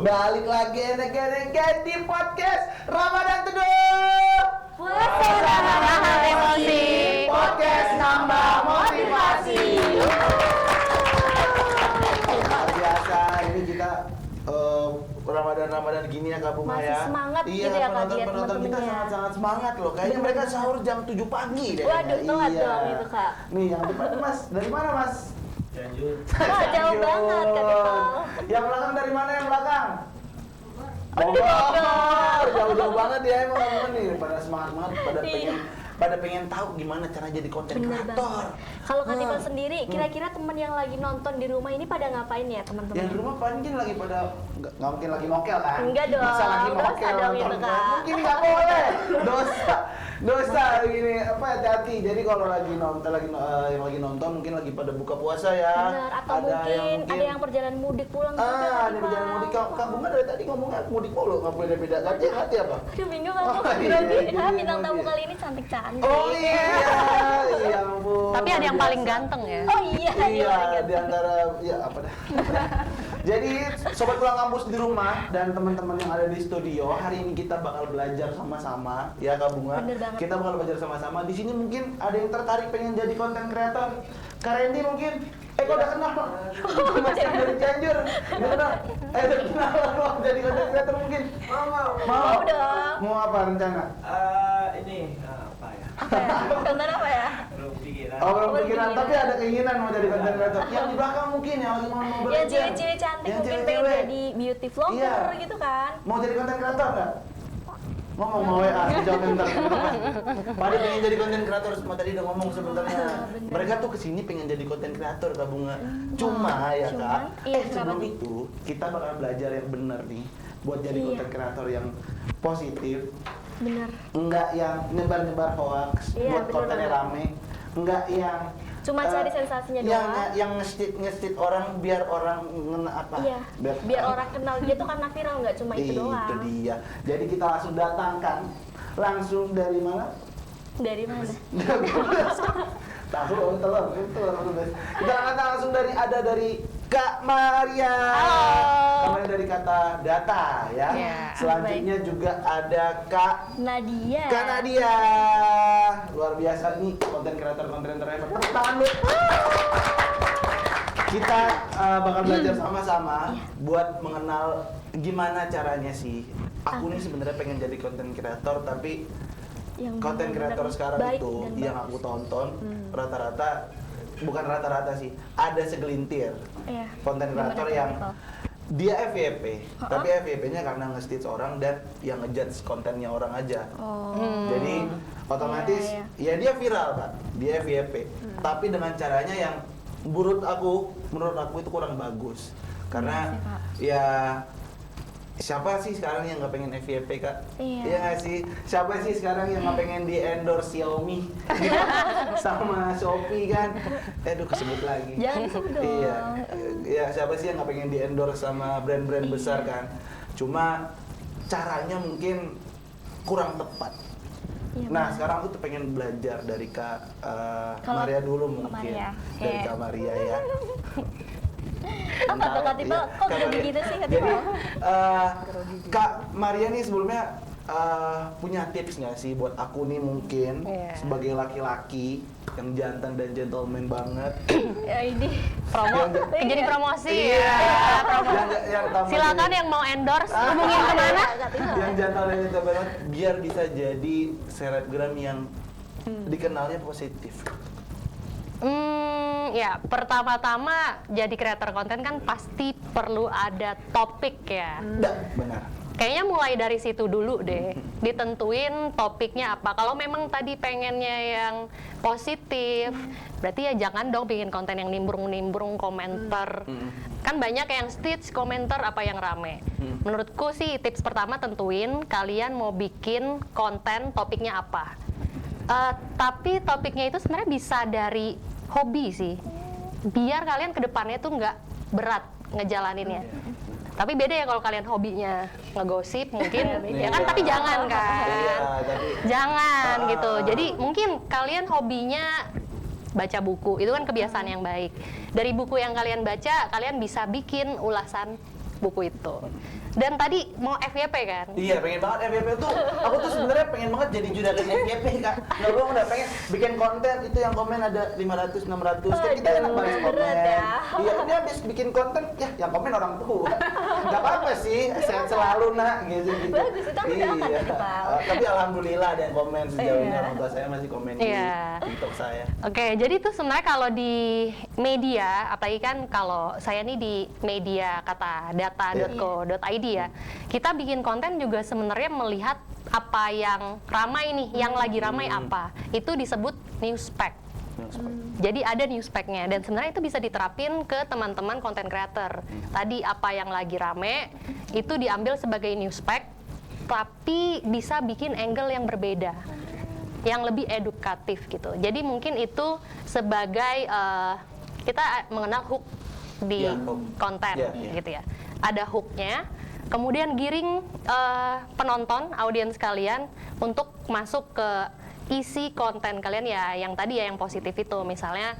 Balik lagi enek-enek di podcast Ramadan Teduh. Puasa nambah emosi, Podcast nambah motivasi. Luar biasa, ini kita Ramadan gini ya Kak Bunga masih ya. semangat Iya, gitu ya Kak, penonton lihat kita teman-temannya. sangat semangat loh. Kayaknya mereka sahur jam 7 pagi deh. Waduh, telat Iya. dong itu Kak. Nih yang depan Mas, dari mana Mas? Cianjur. Wah, jauh banget Kak Tito. Yang belakang dari mana yang belakang? Bogor. Jauh-jauh banget ya emang teman-teman nih, pada semangat banget, Iya. pada pengen tahu gimana cara jadi konten Bener kreator. banget. Kalau Kak Tito sendiri, kira-kira teman yang lagi nonton di rumah ini pada ngapain ya teman-teman? Yang di rumah mungkin lagi pada nggak mungkin lagi mokel kan? Enggak dong, Masa lagi dosa mokel dong nonton itu, Kak. mungkin nggak boleh, dosa gini apa hati-hati. Jadi kalau lagi nonton yang lagi nonton mungkin lagi pada buka puasa ya. Benar, atau mungkin ada yang perjalanan mudik pulang juga Kak ada Tito. perjalanan mudik. Kak Bunga dari tadi ngomongnya mudik mulu, nggak boleh beda hati apa? Aduh, bingung aku. Oh, iya, Grogi. jadi Bintang tamu grogi. kali ini cantik-cantik. Oh iya, iya ampun. Tapi ada yang Biasa. paling ganteng ya. Oh iya, Iya, iya. di antara ya apa dah. Jadi sobat pulang kampus di rumah dan teman-teman yang ada di studio, hari ini kita bakal belajar sama-sama ya Kak Bunga. Bener banget. Kita bakal belajar sama-sama. Di sini mungkin ada yang tertarik pengen jadi konten kreator. Kak Randy mungkin kok udah kenal Mas dari Cianjur. Udah kenal. Udah kenal mau jadi konten kreator mungkin. Mau dong. Mau apa rencana? Ini apa ya? Apa ya? Konten apa ya? Belum pikiran. Oh, belum Belum pikiran, pikiran. tapi ada keinginan mau jadi konten kreator. Yang di belakang mungkin yang lagi mau Yang belajar. cewek-cewek cantik Yang mungkin pengen cewek-cewek. jadi beauty vlogger Iya. gitu kan. Mau jadi konten kreator nggak? Mau WA, dijawab bentar. Pada pengen jadi konten kreator, semua tadi udah ngomong sebenarnya. bener. Mereka tuh kesini pengen jadi konten kreator Kak Bunga. Cuma ya cuman, Kak, iya, sebelum kenapa? itu kita bakal belajar yang benar nih buat jadi Iya. konten kreator yang positif, Bener. enggak yang nyebar-nyebar hoax Iya, buat bener kontennya banget. rame, enggak yang Cuma cari sensasinya yang doang. yang nge-stit orang biar orang ngena apa? Iya. Biar orang kenal dia tuh karena viral, nggak cuma itu doang. Itu dia. Jadi kita langsung datangkan langsung dari mana? Dari mana? Tahu telur. Kita angkat langsung dari Kak Maria. Halo. Kak Maria dari kata data ya. Iya. Selanjutnya juga ada Kak Nadia. Nadia. Luar biasa nih konten kreator hebat. Tepuk tangan lu. Kita bakal belajar sama-sama buat mengenal gimana caranya sih. Aku nih sebenarnya pengen jadi konten kreator tapi Yang konten benar-benar kreator sekarang baik itu dan yang bagus. aku tonton rata-rata bukan rata-rata sih, ada segelintir Iya. konten Gimana, kreator Kak yang Tito? dia FYP, tapi FYP-nya karena nge-stitch orang dan yang ngejudge kontennya orang aja. Oh. Jadi otomatis Iya, ya dia viral Kak, dia FYP. Tapi dengan caranya yang menurut aku itu kurang bagus. Karena ya siapa sih sekarang yang nggak pengen FYP Kak? Iya. Nggak sih? Siapa sih sekarang yang nggak pengen di endorse Xiaomi sama Shopee kan? Aduh kesebut lagi. Jangan disebut dong. Iya. Ya siapa sih yang nggak pengen di endorse sama brand-brand besar kan? Cuma caranya mungkin kurang tepat. Iya, Nah benar. sekarang aku tuh pengen belajar dari Kak Kalau Maria dulu Kak mungkin. Maria, Dari oke. Kak Maria ya. Apa tuh Kak Tito? Iya, Kok Kak grogi Maria. gitu sih Kak Jadi, Tito? Kak Maria nih sebelumnya punya tips nggak sih buat aku nih mungkin Iya. sebagai laki-laki yang jantan dan gentleman banget. Ya ini. Jadi promosi Iya. ya. Promosi. Yang tamat Silakan ini. yang mau endorse hubungin kemana? Kak Tito. Yang jantan dan gentleman banget biar bisa jadi selebgram yang dikenalnya positif. Ya pertama-tama jadi kreator konten kan pasti perlu ada topik ya. Benar. Kayaknya mulai dari situ dulu deh, ditentuin topiknya apa. Kalau memang tadi pengennya yang positif, berarti ya jangan dong bikin konten yang nimbrung-nimbrung komentar. Kan banyak yang stitch komentar apa yang rame. Menurutku sih tips pertama tentuin kalian mau bikin konten topiknya apa. Tapi topiknya itu sebenarnya bisa dari hobi sih, biar kalian kedepannya tuh nggak berat ngejalaninnya. Tapi beda ya kalau kalian hobinya ngegosip mungkin, ya kan, tapi jangan kan. Iya, tapi Jangan gitu. Jadi mungkin kalian hobinya baca buku, itu kan kebiasaan yang baik. Dari buku yang kalian baca, kalian bisa bikin ulasan buku itu. Dan tadi mau FYP kan? Iya, pengen banget FYP tuh. Aku tuh sebenarnya pengen banget jadi juragan FYP, Kak. Nggak, gue udah pengen bikin konten itu yang komen ada 500, 600. Kan kita enak banget komen. berat ya. Iya, dia habis bikin konten, ya yang komen orang tua. Nggak apa-apa sih, sehat selalu nak, gitu. Bagus, itu aku doakan Iya. tadi, Pak. Tapi alhamdulillah ada yang komen sejauh ini. Iya. Orang tua saya masih komen di Iya. TikTok saya. Oke, jadi itu sebenarnya kalau di media, apalagi kan kalau saya nih di media kata data.co.id ya, kita bikin konten juga sebenarnya melihat apa yang ramai nih, yang lagi ramai apa. Itu disebut newspack. Jadi ada newspacknya dan sebenarnya itu bisa diterapin ke teman-teman content creator. Tadi apa yang lagi rame itu diambil sebagai newspack, tapi bisa bikin angle yang berbeda, yang lebih edukatif gitu. Jadi mungkin itu sebagai kita mengenal hook di Ya, hook. konten Ya, ya. gitu ya. Ada hooknya, kemudian giring penonton, audiens kalian untuk masuk ke isi konten kalian ya, yang tadi ya yang positif itu, misalnya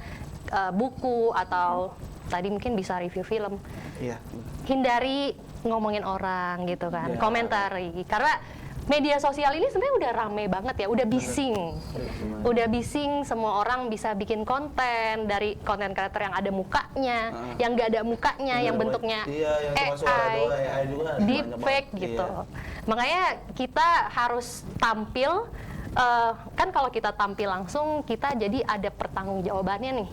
buku atau tadi mungkin bisa review film. Iya. Hindari ngomongin orang gitu kan, Ya. komentari, karena media sosial ini sebenarnya udah rame banget ya, udah bising semua orang bisa bikin konten, dari konten creator yang ada mukanya, yang nggak ada mukanya, yang bentuknya Iya, yang cuma suara AI, doang, AI juga ada deepfake banyak gitu. banget. Makanya kita harus tampil. Kan kalau kita tampil langsung kita jadi ada pertanggungjawabannya nih,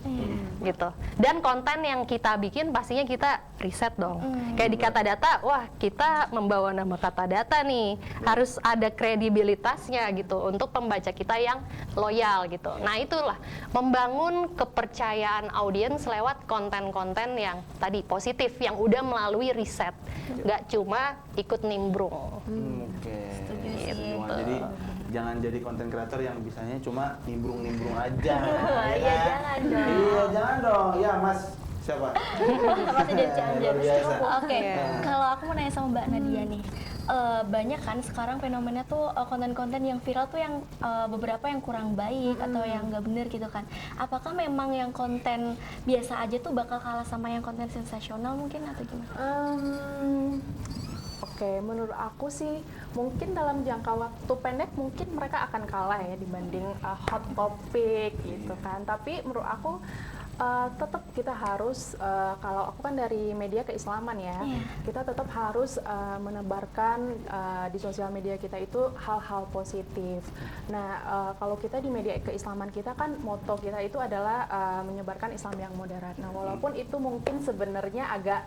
gitu. Dan konten yang kita bikin pastinya kita riset dong. Kayak di Kata Data, wah kita membawa nama Kata Data nih, harus ada kredibilitasnya gitu untuk pembaca kita yang loyal gitu. Nah itulah membangun kepercayaan audiens lewat konten-konten yang tadi positif, yang udah melalui riset, nggak cuma ikut nimbrung. Oke. Setuju sih. Semua. Jadi jangan jadi konten creator yang bisanya cuma nimbrung-nimbrung aja. Iya, jangan dong. Iya, jangan dong. Ya, Mas. Siapa? Masih dari Cianjur. Luar biasa. Oke, kalau aku mau nanya sama Mbak Nadia nih, banyak kan sekarang fenomena tuh konten-konten yang viral tuh yang beberapa yang kurang baik atau yang nggak bener gitu kan. Apakah memang yang konten biasa aja tuh bakal kalah sama yang konten sensasional mungkin atau gimana? Oke, menurut aku sih mungkin dalam jangka waktu pendek mungkin mereka akan kalah ya dibanding hot topic gitu kan. Tapi menurut aku tetap kita harus, kalau aku kan dari media keislaman ya, kita tetap harus menebarkan di sosial media kita itu hal-hal positif. Nah, kalau kita di media keislaman kita kan moto kita itu adalah menyebarkan Islam yang moderat. Nah, walaupun itu mungkin sebenarnya agak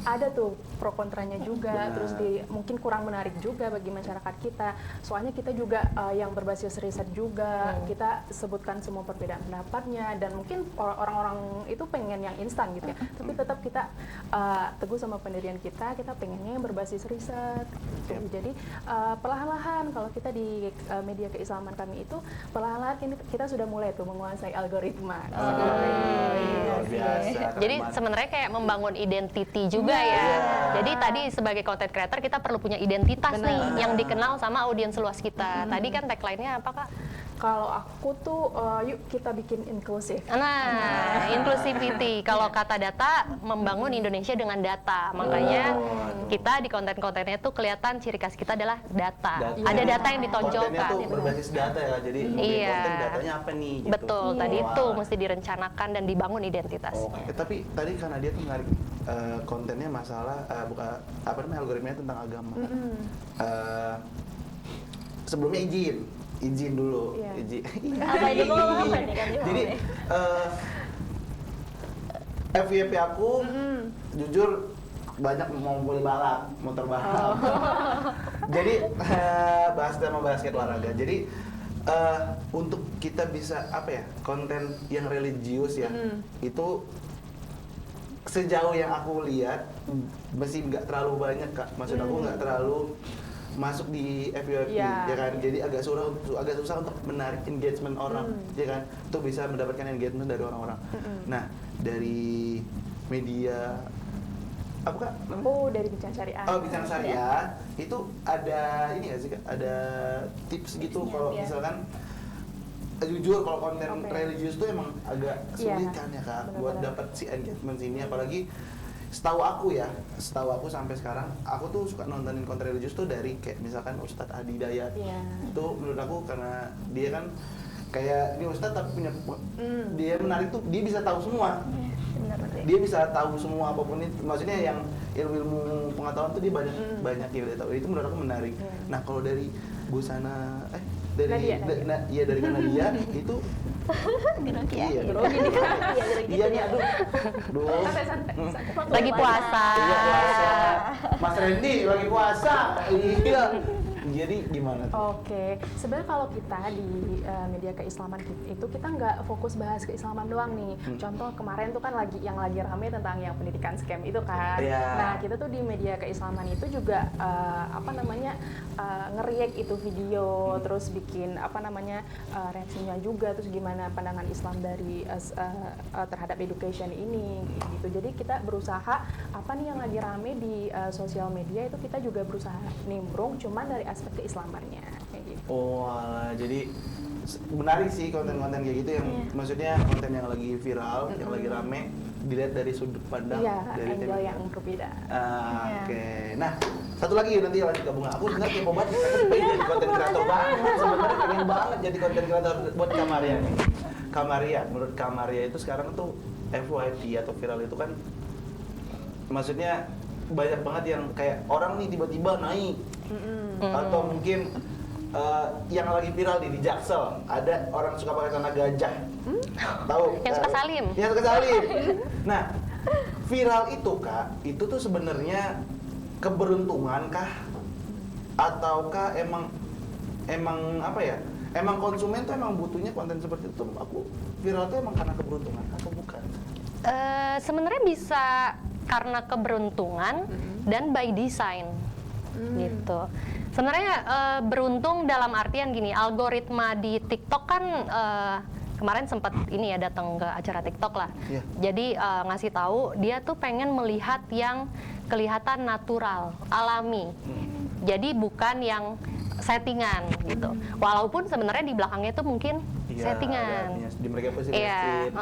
ada tuh pro kontranya juga, terus mungkin kurang menarik juga bagi masyarakat kita. Soalnya kita juga yang berbasis riset juga, kita sebutkan semua perbedaan pendapatnya dan mungkin orang-orang itu pengen yang instan gitu ya, tapi tetap kita teguh sama pendirian kita pengennya yang berbasis riset gitu. Jadi perlahan-lahan kalau kita di media keislaman kami itu perlahan-lahan kita sudah mulai tuh menguasai algoritma. Luar biasa. Jadi sebenarnya kayak membangun identity juga ya. Jadi tadi sebagai content creator kita perlu punya identitas nih yang dikenal sama audiens luas kita. Tadi kan tagline-nya apa, Kak? Kalau aku tuh yuk kita bikin inklusif. Nah, inclusivity. Kalau Kata Data membangun Indonesia dengan data. Makanya kita di konten-kontennya tuh kelihatan ciri khas kita adalah data. Ada data yang Kontennya ditonjolkan. tuh berbasis data ya, jadi Iya. konten datanya apa nih? Gitu. Betul, tadi Wah. itu mesti direncanakan dan dibangun identitas. Oke, tapi tadi karena dia tuh narik kontennya masalah algoritmanya tentang agama. Sebelumnya izin dulu. Iya. Apa ini kok apa nih kan? Jadi FYP aku jujur banyak mau beli balap, motor balap. Jadi bahas tema basket olahraga. Jadi untuk kita bisa konten yang religius ya, itu sejauh yang aku lihat masih nggak terlalu banyak, Kak. Maksud aku nggak terlalu masuk di FYP, ya kan? Jadi agak susah untuk menarik engagement orang, ya kan? Untuk bisa mendapatkan engagement dari orang-orang. Nah, dari media apa, Kak, namanya? Oh, dari Bincang Syariah. Oh, Bincang Syariah itu ada ini nggak sih, Kak? Ada tips gitu kalau misalkan jujur kalau konten religius tuh emang agak sulit kan ya, Kak, buat dapat si engagement sini, apalagi setahu aku sampai sekarang aku tuh suka nontonin konten religius tuh dari kayak misalkan Ustadz Adi Dayat. Iya. Itu menurut aku karena dia kan kayak ini Ustadz tapi punya dia menarik tuh, dia bisa tahu semua. Benar sih. Dia bisa tahu semua apapun itu, maksudnya yang ilmu pengetahuan tuh dia banyak yang dia tahu. Itu menurut aku menarik. Nah kalau dari Busana dari Nadia. dari Nadia itu Grogi ya. iya, Grogi nih. Iya, grogi. iya nih aduh Santai. Lagi puasa. Iya puasa. Mas Randy lagi puasa. Iya. Jadi gimana tuh? Oke, sebenarnya kalau kita di media keislaman itu kita nggak fokus bahas keislaman doang nih. Contoh kemarin tuh kan yang lagi rame tentang yang pendidikan scam itu kan. Iya. Nah kita tuh di media keislaman itu juga nge-react itu video, terus bikin reaksinya juga, terus gimana pandangan Islam dari terhadap education ini gitu. Jadi kita berusaha apa nih yang lagi rame di sosial media itu kita juga berusaha nimbrung, cuman dari aspek keislamannya kayak gitu. Oh, alah, jadi menarik sih konten-konten kayak gitu yang maksudnya konten yang lagi viral, yang lagi rame dilihat dari sudut pandang Iya, dari angle yang berbeda. Oke. Nah, satu lagi nanti lanjut ke Bunga. Aku sebenarnya kepo banget, aku pengen jadi konten kreator banget. Sebenarnya pengen banget jadi konten kreator buat Kamaria nih. Kamaria, menurut Kamaria itu sekarang tuh FYP atau viral itu kan maksudnya banyak banget yang kayak orang nih tiba-tiba naik atau mungkin yang lagi viral di Jaksel ada orang suka pakai celana gajah, tahu? Yang suka salim. Yang suka salim. Nah, viral itu Kak, itu tuh sebenarnya keberuntungan kah? Ataukah emang apa ya? Emang konsumen tuh emang butuhnya konten seperti itu? Aku viral tuh emang karena keberuntungan atau bukan? Sebenarnya bisa karena keberuntungan dan by design gitu. Sebenarnya beruntung dalam artian gini, algoritma di TikTok kan kemarin sempat ini ya datang ke acara TikTok lah. Yeah. Jadi ngasih tahu dia tuh pengen melihat yang kelihatan natural, alami. Jadi bukan yang settingan gitu. Walaupun sebenarnya di belakangnya itu mungkin settingan. Di mereka pasti Iya,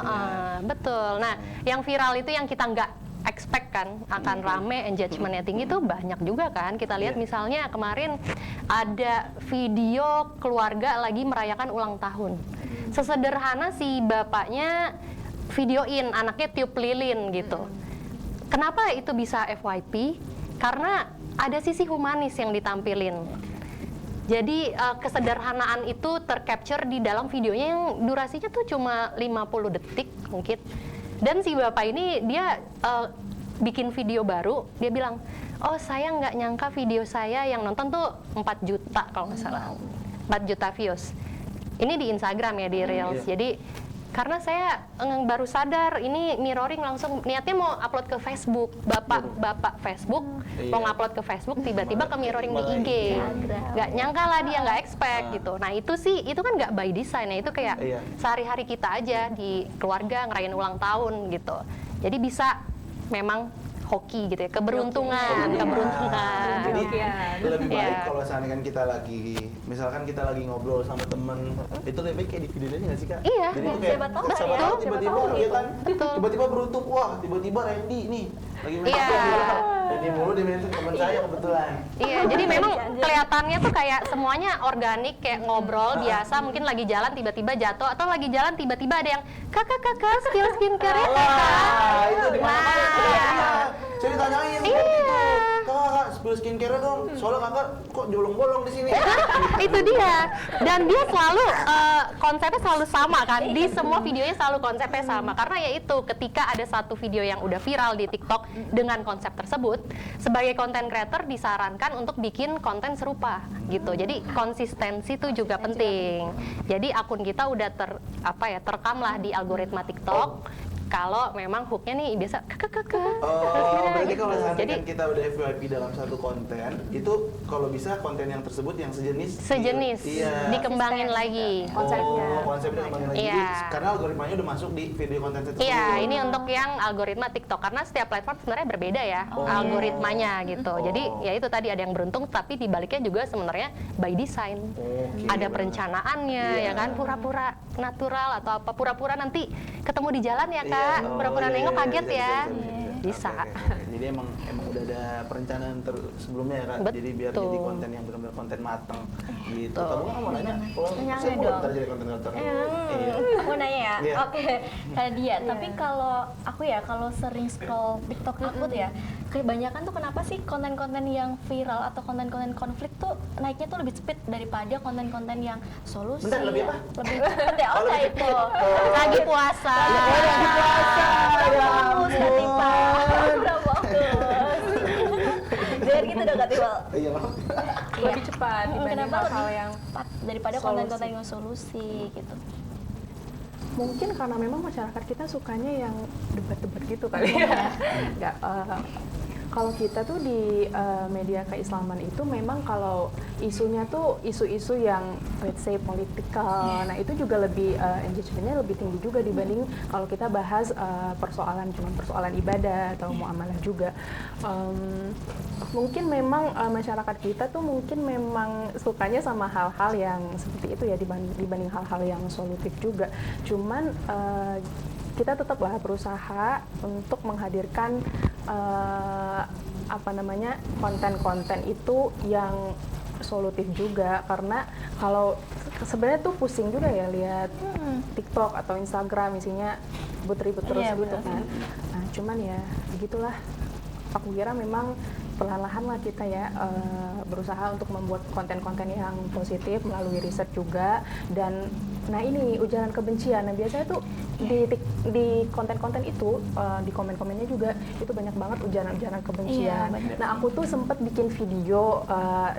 betul. Nah, yang viral itu yang kita nggak expect kan akan rame, engagementnya tinggi tuh banyak juga kan. Kita lihat misalnya kemarin ada video keluarga lagi merayakan ulang tahun. Sesederhana si bapaknya videoin anaknya tiup lilin gitu. Kenapa itu bisa FYP? Karena ada sisi humanis yang ditampilin. Jadi kesederhanaan itu tercapture di dalam videonya yang durasinya tuh cuma 50 detik mungkin. Dan si bapak ini dia bikin video baru, dia bilang, oh saya nggak nyangka video saya yang nonton tuh 4 juta kalau nggak salah, 4 juta views. Ini di Instagram ya, di Reels. Jadi karena saya baru sadar ini mirroring langsung niatnya mau upload ke Facebook, bapak Facebook mau ngupload ke Facebook tiba-tiba ke mirroring di IG, nggak nyangka lah dia, nggak expect gitu. Nah itu sih itu kan nggak by design ya, itu kayak sehari-hari kita aja di keluarga ngerayain ulang tahun gitu. Jadi bisa memang hoki gitu ya, keberuntungan. Jadi lebih baik kalau seandainya kan kita lagi, misalkan kita lagi ngobrol sama temen, itu lebih baik kayak di video ini nggak sih Kak? Iya. Jadi itu kayak Siapa tahu siapa ya. tahu tiba-tiba Siapa tahu ya kan, Betul. tiba-tiba beruntung, wah tiba-tiba Randy nih lagi main Iya. Randy mulu dia main teman saya kebetulan. Iya, jadi memang kelihatannya tuh kayak semuanya organik, kayak ngobrol biasa, mungkin lagi jalan tiba-tiba jatuh, atau lagi jalan tiba-tiba ada yang kakak skill skincare-nya kakak. Wah, itu di mana-mana Nah. saya ditanyain Iya. gitu. Kakak, spill skincare dong. Soalnya kakak kok bolong-bolong di sini. Itu dia. Dan dia selalu konsepnya selalu sama kan. Di semua videonya selalu konsepnya sama. Karena ya itu ketika ada satu video yang udah viral di TikTok dengan konsep tersebut, sebagai konten creator disarankan untuk bikin konten serupa gitu. Jadi konsistensi itu juga penting. Jadi akun kita udah terekam lah di algoritma TikTok. Kalau memang hooknya nih biasa Oh, berarti kalau gitu. misalkan Jadi kita udah FYP dalam satu konten, itu kalau bisa konten yang tersebut yang sejenis. Iya. dikembangin lagi. Konsepnya. Konsepnya kembangin lagi. Iya. Jadi, karena algoritmanya udah masuk di video konten tersebut. Iya, ini untuk yang algoritma TikTok karena setiap platform sebenarnya berbeda ya algoritmanya gitu. Jadi ya itu tadi ada yang beruntung, tapi dibaliknya juga sebenarnya by design. Oke, Ada benar. perencanaannya Iya. ya kan, pura-pura natural atau apa, pura-pura nanti ketemu di jalan ya kak, Iya. pura-pura Iya, nengok iya, kaget iya, ya. iya, iya. bisa. Oke. Jadi emang udah ada perencanaan sebelumnya ya Kak. Jadi biar Betul. jadi konten yang benar-benar konten matang gitu. Betul. Kamu kan mau nanya? Kalau Nanya saya mau dong. ntar jadi konten kreator. Iya. Aku nanya ya, Iya. oke, kayak dia. Tapi kalau aku ya, kalau sering scroll TikTok aku tuh ya, kebanyakan tuh kenapa sih konten-konten yang viral atau konten-konten konflik tuh naiknya tuh lebih cepet daripada konten-konten yang solusi. Bentar, lebih apa? Lebih cepet ya, Oh, lebih itu. Lagi puasa. Kurang fokus, Kak Tipal. Kurang fokus. Jangan gitu dong, Kak Tipal. Iya, maaf. Lebih cepat dibanding Kenapa hal-hal lebih yang cepat daripada solusi. konten-konten yang solusi gitu? mungkin karena memang masyarakat kita sukanya yang debat-debat gitu kali ya. Nggak, kalau kita tuh di media keislaman itu memang kalau isunya tuh isu-isu yang let's say political, nah itu juga lebih engagementnya lebih tinggi juga dibanding kalau kita bahas cuma persoalan ibadah atau muamalah juga. Mungkin memang masyarakat kita tuh mungkin memang sukanya sama hal-hal yang seperti itu ya dibanding hal-hal yang solutif juga. Cuman kita tetaplah berusaha untuk menghadirkan konten-konten itu yang solutif juga, karena kalau sebenarnya tuh pusing juga ya lihat TikTok atau Instagram isinya ribut-ribut terus Iya, gitu benar. kan. Nah, cuman ya begitulah. Aku kira memang perlahan-lahan lah kita ya berusaha untuk membuat konten-konten yang positif melalui riset juga. Dan nah ini ujaran kebencian, nah biasanya tuh di konten-konten itu di komen-komennya juga itu banyak banget ujaran-ujaran kebencian. Iya, benar. Nah aku tuh sempet bikin video,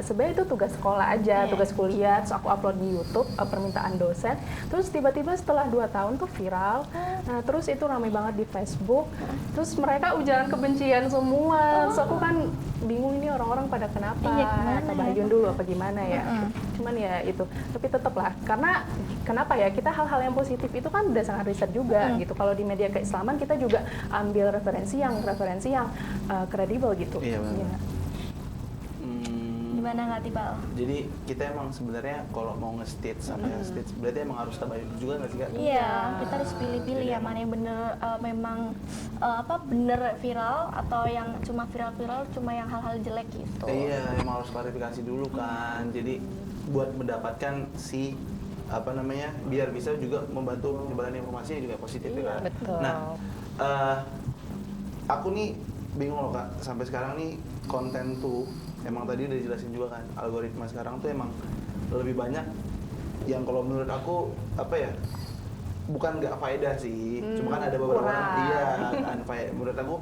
sebenarnya itu tugas sekolah aja, Iya. tugas kuliah, terus aku upload di YouTube permintaan dosen. Terus tiba-tiba setelah 2 tahun tuh viral. Nah terus itu ramai banget di Facebook. Terus mereka ujaran kebencian semua. Terus aku kan bingung ini orang-orang pada kenapa? Iya, gimana Tabayun dulu apa gimana ya? Cuman ya itu. Tapi tetap lah, karena kenapa ya, kita hal-hal yang positif itu kan berdasarkan riset juga gitu. Kalau di media keislaman kita juga ambil referensi yang kredibel gitu. Iya, benar. Iya. Gimana nggak Tibal? Jadi kita emang sebenarnya kalau mau nge-stage sampai nge-stage berarti emang harus tabayun juga nggak sih Kak? Iya, kita harus pilih-pilih ya mana yang bener memang bener viral atau yang cuma viral-viral cuma yang hal-hal jelek gitu. Iya, emang harus klarifikasi dulu kan. Jadi buat mendapatkan biar bisa juga membantu penyebaran informasi yang juga positif ya kan. Betul. Nah, aku nih bingung loh Kak, sampai sekarang nih konten tuh emang tadi udah dijelasin juga kan, algoritma sekarang tuh emang lebih banyak yang kalau menurut aku bukan nggak faedah sih, cuma kan ada beberapa orang menurut aku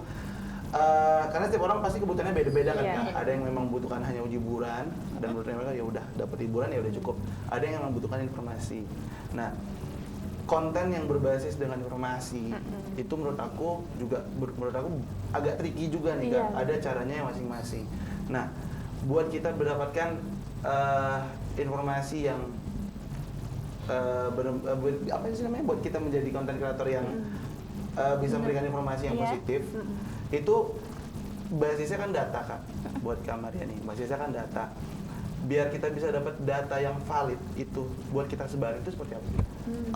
karena setiap orang pasti kebutuhannya beda-beda kan. Iya. Kak. Ada yang memang membutuhkan hanya hiburan dan menurut mereka ya udah dapat hiburan ya udah cukup. Ada yang membutuhkan informasi. Nah, konten yang berbasis dengan informasi itu menurut aku agak tricky juga nih Kak. Iya. Ada caranya yang masing-masing. Nah, buat kita mendapatkan informasi yang buat kita menjadi konten kreator yang bisa memberikan informasi yang Iya. positif, itu basisnya kan data Kak. Buat Kak Maria nih, basisnya kan data. Biar kita bisa dapat data yang valid itu buat kita sebarin itu seperti apa?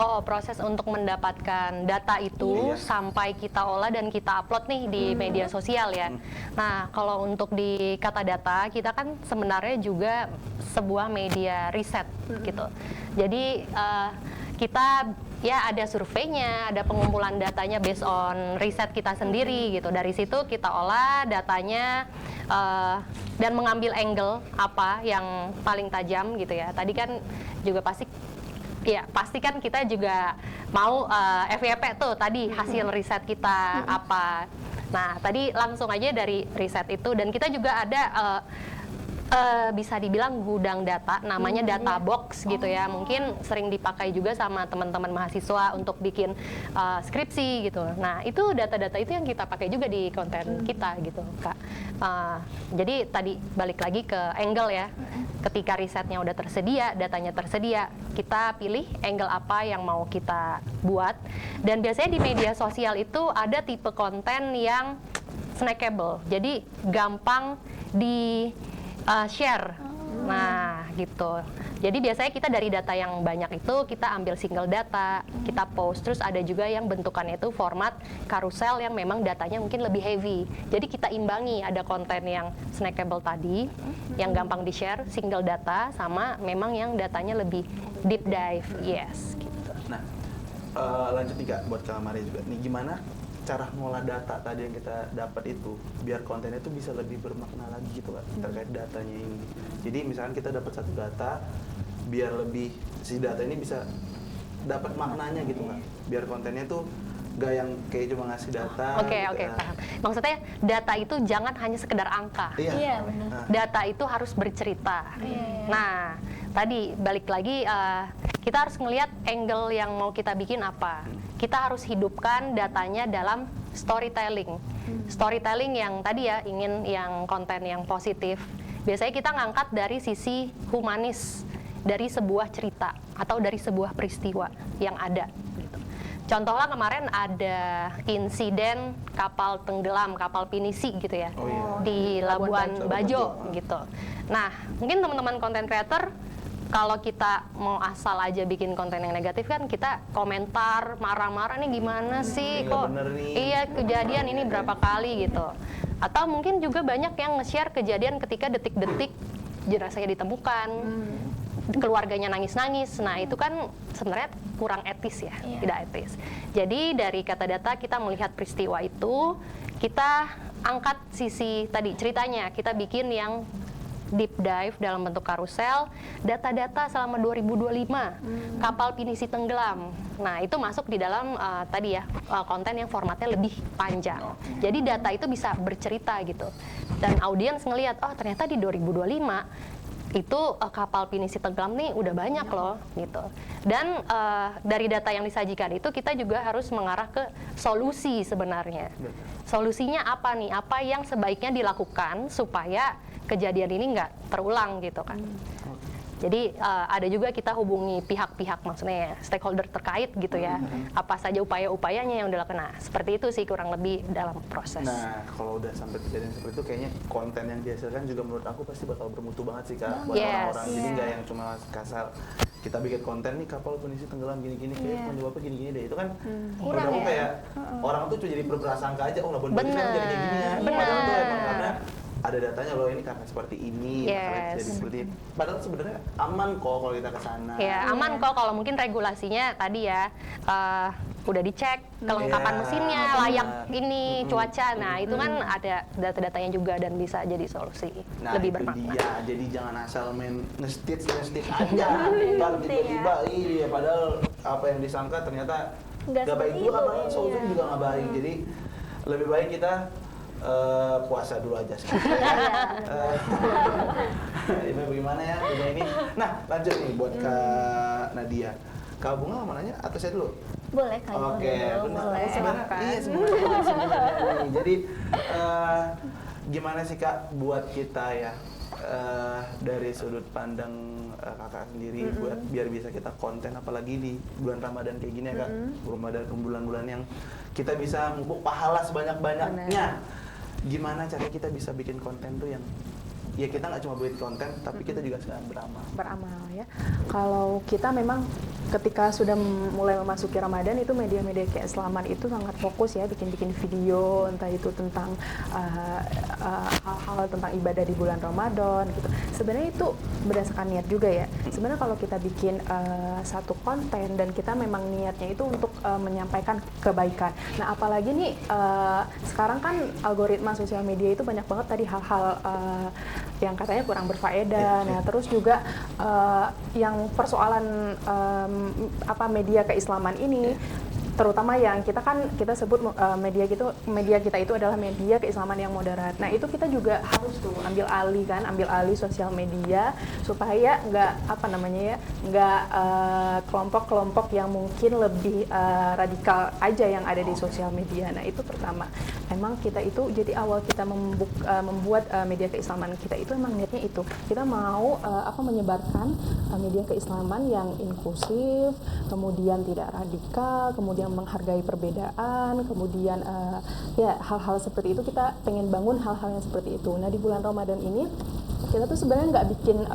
Oh, proses untuk mendapatkan data itu Iya. sampai kita olah dan kita upload nih di media sosial ya. Nah, kalau untuk di kata data, kita kan sebenarnya juga sebuah media riset gitu. Jadi kita ya ada surveinya, ada pengumpulan datanya based on riset kita sendiri gitu. Dari situ kita olah datanya dan mengambil angle apa yang paling tajam gitu ya. Tadi kan juga pasti kan kita juga mau FYP tuh tadi hasil riset kita apa. Nah, tadi langsung aja dari riset itu, dan kita juga ada bisa dibilang gudang data, namanya data box gitu ya. Mungkin sering dipakai juga sama teman-teman mahasiswa untuk bikin skripsi gitu. Nah, itu data-data itu yang kita pakai juga di konten kita gitu, Kak. Jadi tadi balik lagi ke angle ya. Ketika risetnya udah tersedia, datanya tersedia, kita pilih angle apa yang mau kita buat. Dan biasanya di media sosial itu ada tipe konten yang snackable. Jadi gampang di share Nah, gitu. Jadi biasanya kita dari data yang banyak itu kita ambil single data, kita post. Terus ada juga yang bentukannya itu format carousel yang memang datanya mungkin lebih heavy. Jadi kita imbangi, ada konten yang snackable tadi, yang gampang di-share, single data, sama memang yang datanya lebih deep dive. Yes, gitu. Nah, lanjut nih Kak, buat Kak Maria juga. Nih gimana cara ngolah data tadi yang kita dapat itu biar kontennya itu bisa lebih bermakna lagi gitu Kak, terkait datanya ini. Jadi misalkan kita dapat satu data, biar lebih si data ini bisa dapat maknanya gitu Kak. Biar kontennya tuh gak yang kayak cuma ngasih data. Oke, gitu. paham. Maksudnya data itu jangan hanya sekedar angka. Iya, benar. Nah, Data itu harus bercerita. Nah, tadi balik lagi kita harus ngelihat angle yang mau kita bikin apa. Kita harus hidupkan datanya dalam storytelling. Storytelling yang tadi ya ingin yang konten yang positif. Biasanya kita ngangkat dari sisi humanis, dari sebuah cerita atau dari sebuah peristiwa yang ada. Gitu. Contohnya kemarin ada insiden kapal tenggelam, kapal pinisi gitu ya, Oh, iya. di Labuan Bajo Bajo. gitu. Nah, mungkin teman-teman content creator kalau kita mau asal aja bikin konten yang negatif kan kita komentar marah-marah nih gimana sih Ini nggak kok bener nih. iya kejadian ini berapa kali gitu. Atau mungkin juga banyak yang nge-share kejadian ketika detik-detik jenazahnya ditemukan. Keluarganya nangis-nangis. Nah, itu kan sebenarnya kurang etis ya, tidak etis. Jadi dari kata data kita melihat peristiwa itu, kita angkat sisi tadi ceritanya, kita bikin yang deep dive dalam bentuk karusel, data-data selama 2025, kapal pinisi tenggelam. Nah, itu masuk di dalam tadi ya, konten yang formatnya lebih panjang. Jadi data itu bisa bercerita gitu. Dan audiens ngelihat, oh ternyata di 2025 itu kapal pinisi tenggelam nih udah banyak loh gitu. Dan dari data yang disajikan itu kita juga harus mengarah ke solusi sebenarnya. Solusinya apa nih? Apa yang sebaiknya dilakukan supaya kejadian ini nggak terulang gitu kan. Jadi ada juga kita hubungi pihak-pihak maksudnya ya, stakeholder terkait gitu ya. Apa saja upaya-upayanya yang dilakukan. Nah, seperti itu sih kurang lebih dalam proses. Nah, kalau udah sampai kejadian seperti itu, kayaknya konten yang dihasilkan juga menurut aku pasti bakal bermutu banget sih Kak, buat Yes. orang-orang. Jadi nggak yang cuma kasar. Kita bikin konten nih kapal pinisi tenggelam gini-gini, kayak penyebabnya gini-gini deh. Itu kan Kurang menurut aku ya? kayak orang tuh cuma jadi berprasangka aja, oh Labuan Bajo Bener. kan jadi kayak gini ya. Bener. Padahal tuh emang karena ada datanya loh, ini karena seperti ini, Yes. makanya jadi seperti ini. Padahal sebenarnya aman kok kalau kita ke sana. Ya aman kok kalau mungkin regulasinya tadi ya udah dicek kelengkapan Iya, mesinnya, benar. layak ini cuaca. Nah itu kan ada data-datanya juga dan bisa jadi solusi Nah, lebih itu bermakna. dia. Jadi jangan asal main nge-stitch aja. Ntar tiba-tiba iya, padahal apa yang disangka ternyata Nggak nggak baik seperti juga, itu, padahal solusinya iya. juga nggak baik. Jadi lebih baik kita puasa dulu aja sekarang. Ini bagaimana ya udah ini. Nah, lanjut nih buat Kak Nadia. Kak Bunga mau nanya atau saya dulu? Boleh kalau Oke, dulu, benar. boleh. Silakan. Iya, sebenarnya nih. Jadi gimana sih Kak buat kita ya dari sudut pandang kakak sendiri buat biar bisa kita konten apalagi di bulan Ramadan kayak gini ya Kak. Ramadan bulan-bulan yang kita bisa ngumpul pahala sebanyak-banyaknya. Gimana cara kita bisa bikin konten tuh yang ya kita nggak cuma buat konten tapi kita juga sedang beramal ya. Kalau kita memang ketika sudah mulai memasuki Ramadan itu media-media keislaman itu sangat fokus ya bikin-bikin video entah itu tentang hal-hal tentang ibadah di bulan Ramadan gitu. Sebenarnya itu berdasarkan niat juga ya. Sebenarnya kalau kita bikin satu konten dan kita memang niatnya itu untuk menyampaikan kebaikan. Nah, apalagi nih sekarang kan algoritma sosial media itu banyak banget tadi hal-hal yang katanya kurang berfaedah. Nah, terus juga yang persoalan media keislaman ini terutama yang kita sebut media kita itu adalah media keislaman yang moderat. Nah, itu kita juga harus tuh ambil alih sosial media supaya nggak kelompok-kelompok yang mungkin lebih radikal aja yang ada di sosial media. Nah, itu pertama. Emang kita itu jadi awal kita membuat media keislaman kita itu emang niatnya itu. Kita mau menyebarkan media keislaman yang inklusif, kemudian tidak radikal, kemudian menghargai perbedaan, kemudian ya hal-hal seperti itu kita pengen bangun hal-hal yang seperti itu. Nah, di bulan Ramadan ini kita tuh sebenarnya nggak bikin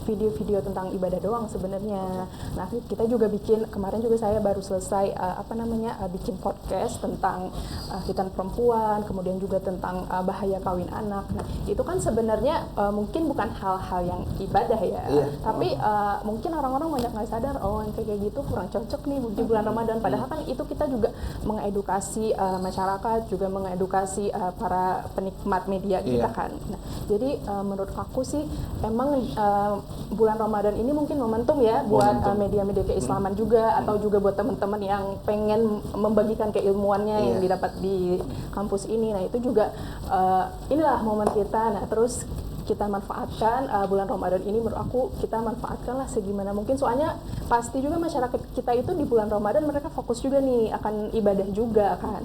video-video tentang ibadah doang sebenarnya. Nah, kita juga bikin, kemarin juga saya baru selesai bikin podcast tentang khitan perempuan, kemudian juga tentang bahaya kawin anak. Nah, itu kan sebenarnya mungkin bukan hal-hal yang ibadah ya, tapi mungkin orang-orang banyak nggak sadar, oh yang kayak gitu kurang cocok nih di bulan Ramadan. Padahal kan itu kita juga mengedukasi masyarakat, juga mengedukasi para penikmat media kita kan. Nah, jadi menurut aku sih emang bulan Ramadan ini mungkin momentum ya buat media-media keislaman juga, atau juga buat teman-teman yang pengen membagikan keilmuannya yang didapat di kampus ini. Nah, itu juga inilah momen kita. Nah, terus kita manfaatkan bulan Ramadan ini, menurut aku kita manfaatkanlah segimana mungkin, soalnya pasti juga masyarakat kita itu di bulan Ramadan mereka fokus juga nih akan ibadah juga kan,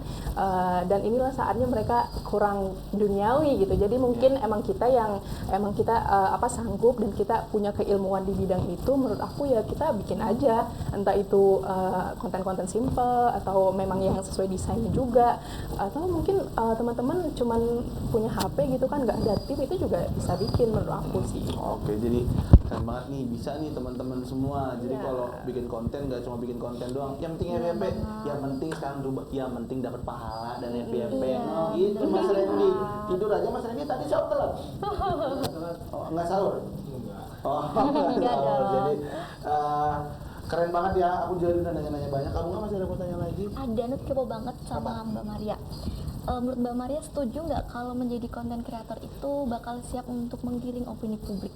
dan inilah saatnya mereka kurang duniawi gitu. Jadi mungkin emang kita sanggup dan kita punya keilmuan di bidang itu, menurut aku ya kita bikin aja, entah itu konten-konten simple atau memang yang sesuai desainnya juga, atau mungkin teman-teman cuman punya HP gitu kan, nggak ada tim, itu juga bisa bikin menurut aku sih. Oke, jadi keren banget nih, bisa nih teman-teman semua. Jadi kalau bikin konten nggak cuma bikin konten doang, yang penting FYP, yang penting sekarang rubah, yang penting dapat pahala dan FYP. Oh gitu Mas Randy, tidur aja Mas Randy tadi sahur telat. Oh, nggak sahur? Oh, nggak sahur. Jadi keren banget ya, aku jadi udah nanya-nanya banyak. Kamu nggak masih ada pertanyaan lagi? Ada, Nut kepo banget sama Mbak Maria. Menurut Mbak Maria setuju nggak kalau menjadi konten kreator itu bakal siap untuk menggiring opini publik?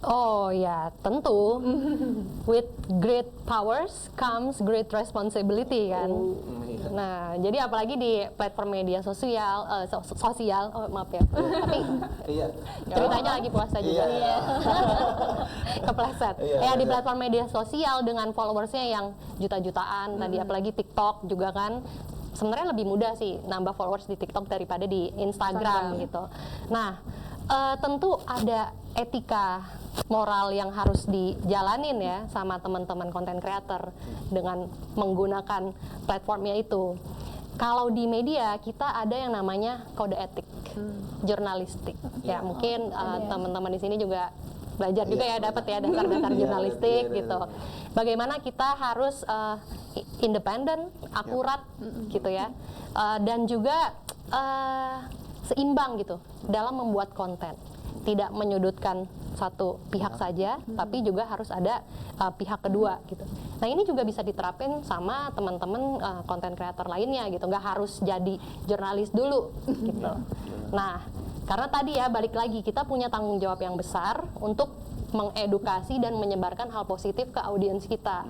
Oh ya, tentu. With great powers comes great responsibility kan. Nah, jadi apalagi di platform media sosial, maaf ya. Tapi ceritanya lagi puasa juga. Kepleset. Di platform media sosial dengan followersnya yang juta-jutaan tadi, apalagi TikTok juga kan. Sebenarnya lebih mudah sih nambah followers di TikTok daripada di Instagram gitu. Nah, tentu ada etika moral yang harus dijalanin ya sama teman-teman konten creator dengan menggunakan platformnya itu. Kalau di media kita ada yang namanya kode etik jurnalistik. Ya mungkin teman-teman di sini juga belajar juga ya, dapat ya dasar-dasar jurnalistik gitu. Bagaimana kita harus independen, akurat gitu ya, dan juga seimbang gitu dalam membuat konten. Tidak menyudutkan satu pihak saja, tapi juga harus ada pihak kedua gitu. Nah, ini juga bisa diterapin sama teman-teman konten kreator lainnya gitu. Nggak harus jadi jurnalis dulu gitu. Nah, karena tadi ya balik lagi, kita punya tanggung jawab yang besar untuk mengedukasi dan menyebarkan hal positif ke audiens kita.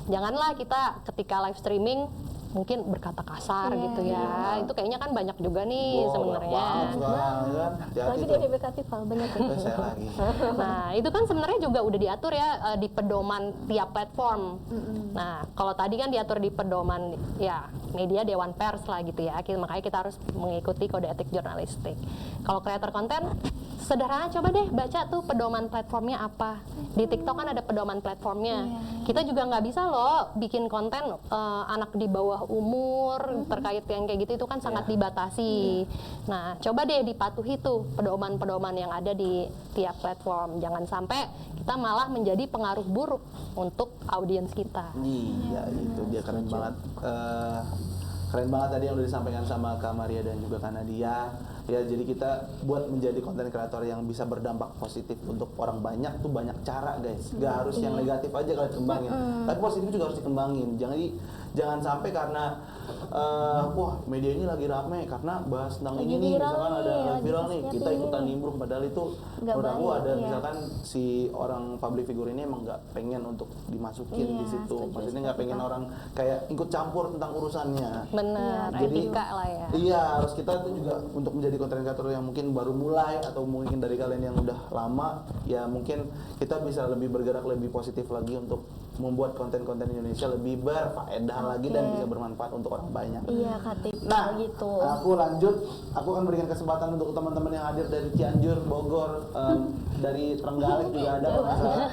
Janganlah kita ketika live streaming mungkin berkata kasar gitu ya. Itu kayaknya kan banyak juga nih sebenarnya. Lagi di FBK banyak ya. Nah, itu kan sebenarnya juga udah diatur ya di pedoman tiap platform. Nah, kalau tadi kan diatur di pedoman ya media Dewan Pers lah gitu ya. Makanya kita harus mengikuti kode etik jurnalistik. Kalau kreator konten sederhana, coba deh baca tuh pedoman platformnya apa. Di TikTok kan ada pedoman platformnya. Kita juga nggak bisa loh bikin konten anak di bawah umur terkait yang kayak gitu, itu kan sangat dibatasi. Nah, coba deh dipatuhi tuh pedoman-pedoman yang ada di tiap platform. Jangan sampai kita malah menjadi pengaruh buruk untuk audiens kita. Iya, itu dia keren banget. Keren banget tadi yang udah disampaikan sama Kak Maria dan juga Kak Nadia. Ya, jadi kita buat menjadi konten kreator yang bisa berdampak positif untuk orang banyak tuh banyak cara, guys. Gak harus yang negatif aja kalau dikembangin, tapi positif juga harus dikembangin. Jangan sampai karena wah media ini lagi rame karena bahas tentang lagi ini nih, viral misalkan nih, ada lagi viral nih, kita ini. ikutan nimbrung, padahal itu Nggak menurut aku baik, ada iya. misalkan si orang public figure ini emang nggak pengen untuk dimasukin Iya, di situ, setuju, maksudnya nggak pengen setuju. orang kayak ikut campur tentang urusannya. Bener, Jadi, etika lah ya. Iya, harus kita tuh juga untuk menjadi konten kreator yang mungkin baru mulai atau mungkin dari kalian yang udah lama, ya mungkin kita bisa lebih bergerak lebih positif lagi untuk membuat konten-konten Indonesia lebih berfaedah lagi dan bisa bermanfaat untuk orang banyak. Iya, Katip. Nah, gitu. aku lanjut. Aku akan berikan kesempatan untuk teman-teman yang hadir dari Cianjur, Bogor, dari Trenggalek juga ada kalau nggak salah.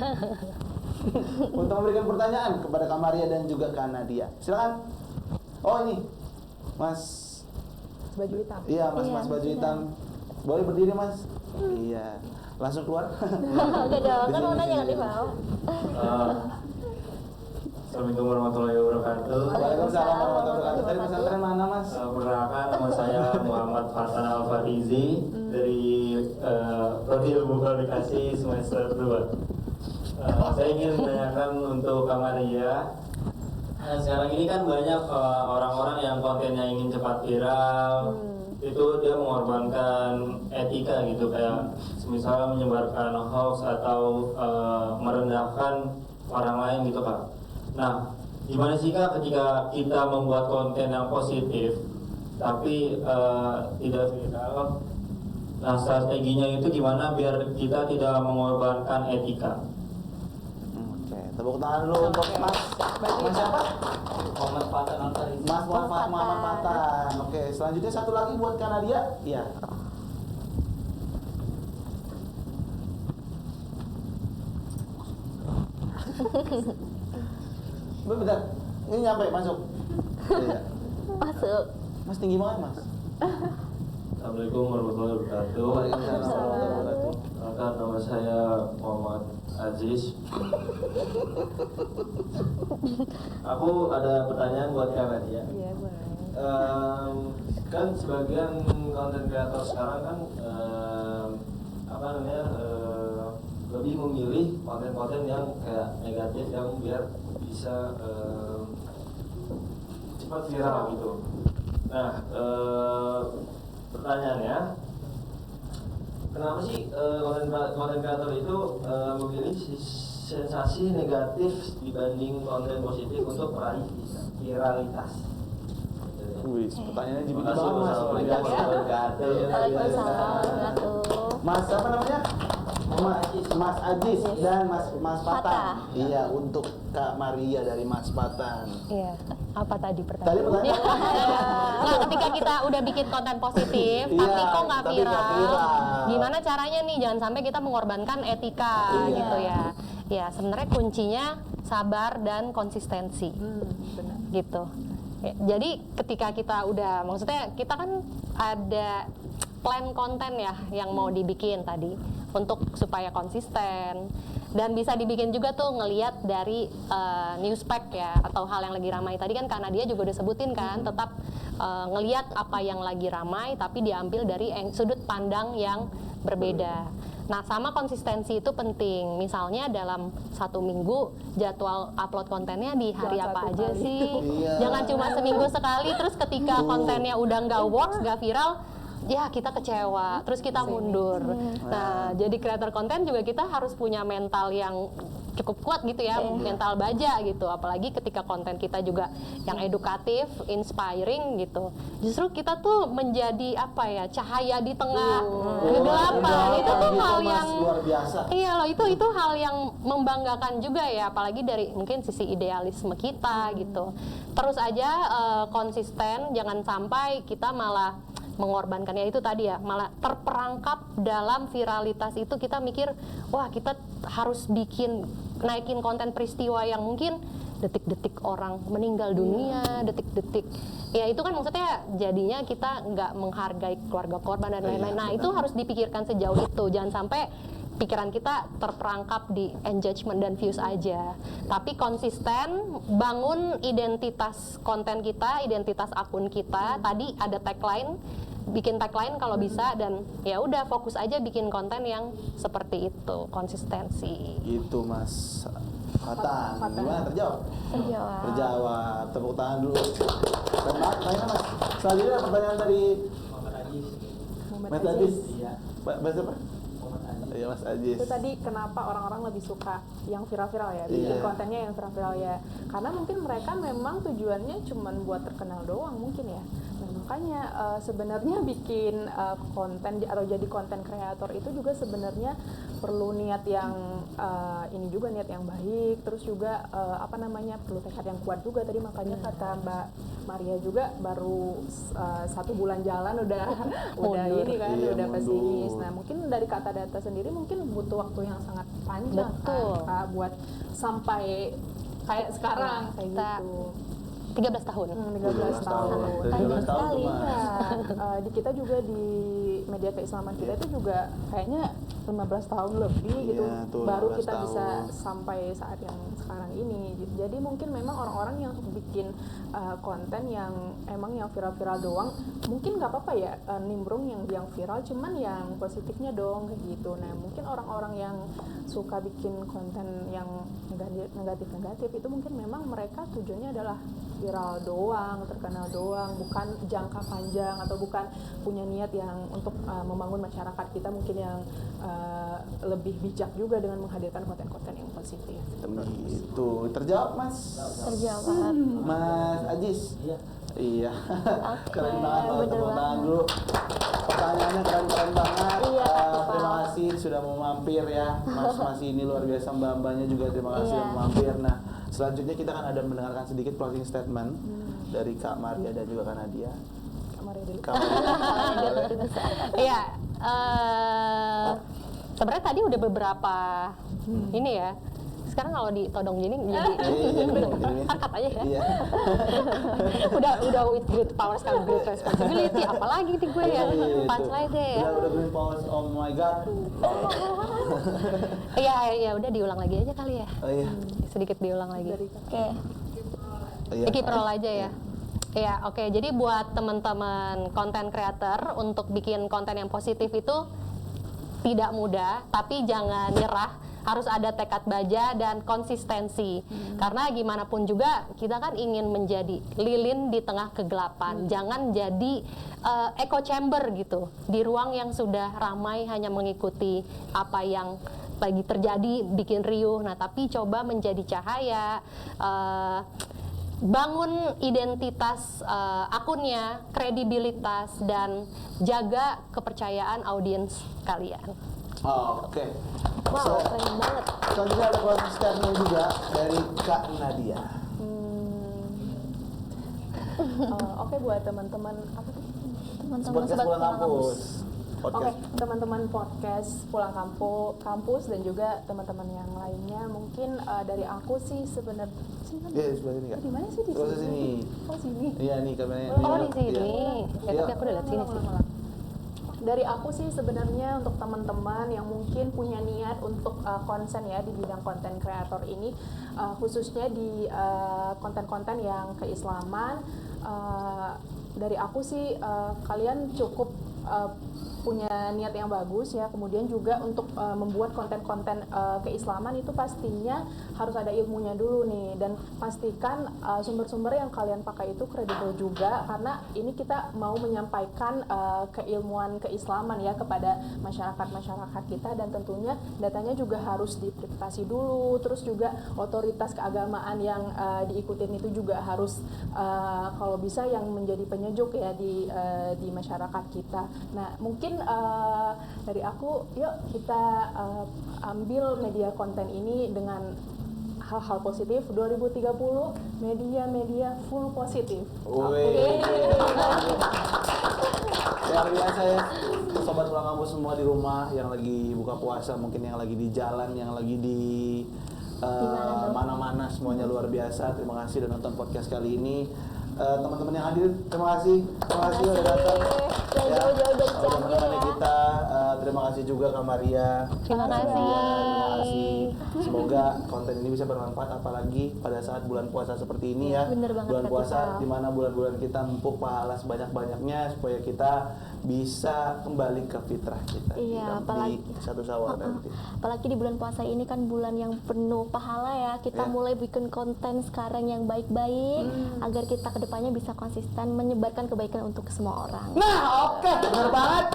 Untuk memberikan pertanyaan kepada Kak Maria dan juga Kak Nadia. Silakan. Oh ini, Mas. Baju hitam. Iya, Mas baju hitam. Boleh berdiri, Mas? Iya. Langsung keluar. Enggak dong, kan mau nanya nanti mau. Assalamualaikum warahmatullahi wabarakatuh. Waalaikumsalam warahmatullahi wabarakatuh. Tadi pesantren mana, Mas? Perkenalkan, nama saya Muhammad Fatan Al-Fatizi dari Prodi Ilmu Komunikasi semester 2. Saya ingin menanyakan untuk Kak Maria. Sekarang ini kan banyak orang-orang yang kontennya ingin cepat viral. Itu dia mengorbankan etika gitu, kayak misalnya menyebarkan hoax atau merendahkan orang lain gitu Kak. Nah, gimana sih Kak ketika kita membuat konten yang positif tapi tidak viral? Nah, strateginya itu gimana biar kita tidak mengorbankan etika? Oke, tepuk tangan dulu untuk Mas. Mas siapa? Muhammad Fatan Al-Fatizi. Mas Muhammad Fatan. Oke, selanjutnya satu lagi buat Kak Nadia. Iya. Bentar, ini nyampe masuk. Iya. Masuk. Mas tinggi banget, Mas. Assalamualaikum warahmatullahi wabarakatuh. Waalaikumsalam warahmatullahi wabarakatuh. Perkenalkan, nama saya Muhammad Aziz. Aku ada pertanyaan buat Kak Nadia. Iya, boleh. Kan sebagian konten kreator sekarang kan lebih memilih konten-konten yang kayak negatif yang biar bisa cepat viral gitu. Nah, pertanyaannya, kenapa sih konten kreator itu memilih sensasi negatif dibanding konten positif untuk meraih viralitas? Wih, pertanyaannya jadi Terima kasih. banget, Mas. Wassalamualaikum warahmatullahi wabarakatuh. Waalaikumsalam warahmatullahi. Mas apa namanya? Mas Aziz dan Mas Fatan. Fatan. Iya, untuk Kak Maria dari Mas Fatan. Iya. Apa tadi Tadi pertanyaan? pertanyaan. Nggak, ketika kita udah bikin konten positif, Iya, tapi kok nggak tapi nggak viral, viral. gimana caranya nih? Jangan sampai kita mengorbankan etika Iya. gitu ya. Ya, sebenarnya kuncinya sabar dan konsistensi, Benar. gitu. Ya, jadi ketika kita udah, maksudnya kita kan ada plan konten ya yang mau dibikin tadi untuk supaya konsisten dan bisa dibikin juga tuh ngelihat dari newspack ya atau hal yang lagi ramai tadi kan Kak Nadia juga udah sebutin kan tetap ngelihat apa yang lagi ramai tapi diambil dari sudut pandang yang berbeda. Nah, sama konsistensi itu penting. Misalnya dalam 1 minggu jadwal upload kontennya di hari Jangan apa satu aja kali. sih? Iya. Jangan cuma seminggu sekali terus ketika kontennya udah nggak works, nggak viral, ya kita kecewa, terus kita mundur. Nah, jadi kreator konten juga kita harus punya mental yang cukup kuat gitu ya, mental baja gitu. Apalagi ketika konten kita juga yang edukatif, inspiring gitu. Justru kita tuh menjadi apa ya, cahaya di tengah kegelapan. Itu tuh hal Mas, yang luar biasa. iya loh, itu hal yang membanggakan juga ya, apalagi dari mungkin sisi idealisme kita gitu. Terus aja konsisten, jangan sampai kita malah mengorbankannya itu tadi ya, malah terperangkap dalam viralitas itu. Kita mikir, wah kita harus naikin konten peristiwa yang mungkin detik-detik orang meninggal dunia, detik-detik ya itu kan maksudnya jadinya kita nggak menghargai keluarga korban dan lain-lain. Nah itu harus dipikirkan sejauh itu, jangan sampai pikiran kita terperangkap di engagement dan views aja, tapi konsisten bangun identitas konten kita, identitas akun kita. Tadi ada tagline, bikin tagline kalau bisa, dan ya udah fokus aja bikin konten yang seperti itu, konsistensi. Gitu, Mas Fatan. Gimana terjawab? Terjawab. Terjawab. Tepuk tangan dulu. Dan tanya Mas. Selanjutnya pertanyaan dari Muhammad Aziz. Mas Aziz. Iya. Mas apa? Muhammad Aziz. Iya, Mas Aziz. Itu tadi kenapa orang-orang lebih suka yang viral-viral ya, bikin Iya. kontennya yang viral-viral ya, karena mungkin mereka memang tujuannya cuma buat terkenal doang mungkin ya. Nah, makanya sebenarnya bikin konten atau jadi konten kreator itu juga sebenarnya perlu niat yang ini juga, niat yang baik, terus juga perlu tekad yang kuat juga. Tadi makanya kata Mbak Maria juga baru 1 bulan jalan udah ini kan, Iya, udah pesimis. mundur. Nah, mungkin dari kata data sendiri mungkin butuh waktu yang sangat panjang Betul. kan, Kak, buat sampai kayak sekarang kayak Kita gitu. 13 tahun. 13 tahun. 13 tahun tuh, Mas. Iya, kita juga di media keislaman kita itu juga kayaknya 15 tahun lebih gitu, Iya, tuh, baru 15 kita bisa tahun. sampai saat yang sekarang ini gitu. Jadi mungkin memang orang-orang yang bikin konten yang emang yang viral-viral doang, mungkin nggak apa-apa ya nimbrung yang viral, cuman yang positifnya dong kayak gitu. Nah mungkin orang-orang yang suka bikin konten yang negatif itu mungkin memang mereka tujuannya adalah viral doang, terkenal doang, bukan jangka panjang atau bukan punya niat yang untuk membangun masyarakat kita mungkin yang lebih bijak juga dengan menghadirkan konten-konten yang positif. Gitu. Terjawab Mas. Terjawab. Mas Ajis. Iya. Oke, Keren banget, bener tepuk tangan banget. dulu. Pertanyaannya keren banget. Iya, Terima kasih sudah mau mampir ya. Mas ini luar biasa, mbak-mbaknya juga terima kasih Iya. sudah mau mampir. Nah, selanjutnya kita akan ada mendengarkan sedikit closing statement dari Kak Maria dan juga Kak Nadia. Kamar dulu. Kak Maria. Iya, sebenarnya tadi udah beberapa ini ya. Sekarang kalau ditodong gini jadi cut aja ya. Iya. udah with great powers come great responsibility. Apalagi nih gue ya punchline deh ya. Udah green powers, oh my god. Iya, udah diulang lagi aja kali ya. Oh iya. Sedikit diulang lagi. Oke. Iya. Keep roll aja ya. Iya, oke. Jadi buat teman-teman konten creator untuk bikin konten yang positif itu tidak mudah, tapi jangan nyerah. Harus ada tekad baja dan konsistensi. Karena gimana pun juga kita kan ingin menjadi lilin di tengah kegelapan. Jangan jadi echo chamber gitu. Di ruang yang sudah ramai hanya mengikuti apa yang lagi terjadi, bikin riuh. Nah, tapi coba menjadi cahaya. Bangun identitas akunnya, kredibilitas, dan jaga kepercayaan audiens kalian. Oh, oke. Wow, keren banget. Selanjutnya ada closing statement juga dari Kak Nadia. Oke, buat teman-teman apa tuh? Teman-teman Podcast sobat pulang kampus. Oke, teman-teman podcast pulang kampus dan juga teman-teman yang lainnya, mungkin dari aku sih sebenarnya Iya, di sebelah sini Kak. di mana sih di Terus sini. Oh sini. Iya nih kameranya. Oh, di sini. Iya. Ya, tapi aku udah lihat sini sih. Ulang. Dari aku sih sebenarnya untuk teman-teman yang mungkin punya niat untuk konsen ya di bidang konten kreator ini, khususnya di konten-konten yang keislaman, dari aku sih kalian cukup punya niat yang bagus ya. Kemudian juga untuk membuat konten-konten keislaman itu pastinya harus ada ilmunya dulu nih, dan pastikan sumber-sumber yang kalian pakai itu kredibel juga, karena ini kita mau menyampaikan keilmuan keislaman ya kepada masyarakat kita, dan tentunya datanya juga harus diverifikasi dulu. Terus juga otoritas keagamaan yang diikutin itu juga harus kalau bisa yang menjadi penyejuk ya di masyarakat kita. Nah, mungkin dari aku, yuk kita ambil media konten ini dengan hal-hal positif. 2030 media full positif. Wih. Luar biasa ya, sobat pulang kampus semua di rumah yang lagi buka puasa, mungkin yang lagi di jalan, yang lagi di mana-mana, semuanya luar biasa. Terima kasih udah nonton podcast kali ini. Teman-teman yang hadir, terima kasih udah datang. Yang jauh-jauh dari udah Cianjur menemani ya. kita. Terima kasih juga Kak Maria. Terima kasih. Terima kasih. Semoga konten ini bisa bermanfaat, apalagi pada saat bulan puasa seperti ini ya. Bener banget, Bulan Kak puasa Tika. di mana bulan-bulan kita empuk pahala sebanyak-banyaknya supaya kita bisa kembali ke fitrah kita. Iya, apalagi di satu Syawal nanti. apalagi di bulan puasa ini kan bulan yang penuh pahala ya. Kita Ya. mulai bikin konten sekarang yang baik-baik agar kita kedepannya bisa konsisten menyebarkan kebaikan untuk semua orang. Nah, oke, benar banget.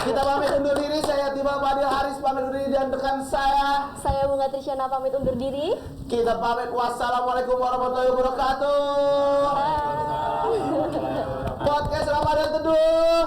Kita pamit undur diri. Saya Tiba Fadil Haris pamit undur diri, dan rekan Saya Bunga Trisyana pamit undur diri. kita pamit. Wassalamualaikum warahmatullahi wabarakatuh. Podcast Ramadan Teduh.